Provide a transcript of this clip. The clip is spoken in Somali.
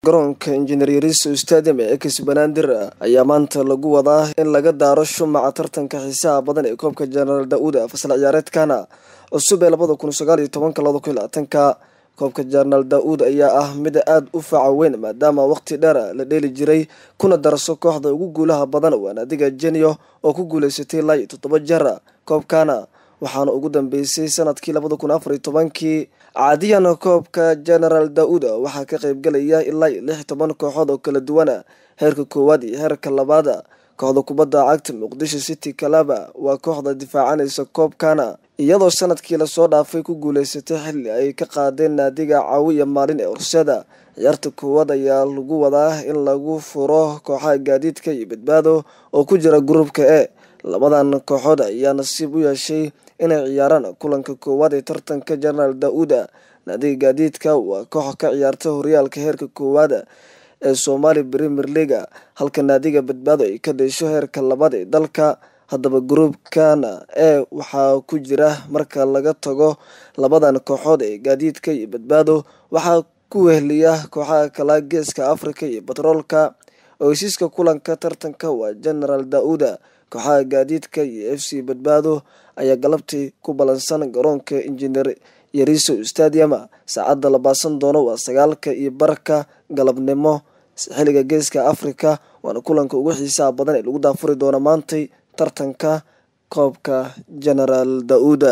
garoonka Engineer Yariso Stadium ee Kisbanaadir ayaa maanta lagu wadaa in laga daaro shumaca tartanka xiisaha badan ee koobka General Daud fasal ciyaareedkana cusub ee 2019-2020 koobka General Daud ayaa ah mid aad u faacaweyn maadaama waqti dheer la dheeli jiray kuna darso kooxda ugu guulaha badan waa naadiga Genio oo ku guuleysatay 7 jeer koobkana waxaana ugu dambeysay sanadkii 2014 caadiyan koobka General Daud waxaa ka qayb galaya ilaa 16 kooxood oo kala duwan heerka koowaad iyo heerka labaad kooxda kubadda cagta Muqdisho City Club waa kooxda difaacanaysa koobkana iyadoo sanadkii la soo dhaafay ku guuleysatay xilli ay ka qaadeen naadiga Caawiya Maalin ee Horseeda ciyaarta koowaad ayaa lagu wadaa in lagu furo kooxaha gaadiidka iyo badbaado oo ku jira groupka A labadan kooxood ayaa nasiib u yeeshay inay ciyaaraan kulanka koowaad ee tartanka General Daud naadiga gaadiidka waa koox ka ciyaarta horyaalka heerka koowaad ee Somali Premier League halka naadiga badbaado ay ka dhasho heerka labaad ee dalka haddaba groupkana waxaa ku jira marka laga tago labadan kooxood ee gaadiidka iyo badbaado waxaa ku wehliya kooxaha kala geeska Afrika iyo Batroolka oo heshiiska kulanka tartanka waa General Daud kooxaha gaadiidka iyo FC badbaado ayaa galabtii ku balansan garoonka Engineer Yariso Stadium saacada la baasan doono waa 9:15 galabnimo xilliga geeska Afrika waana kulanka ugu xiisaha badan ee lagu daafuri doono maanta tartanka koobka General Daud.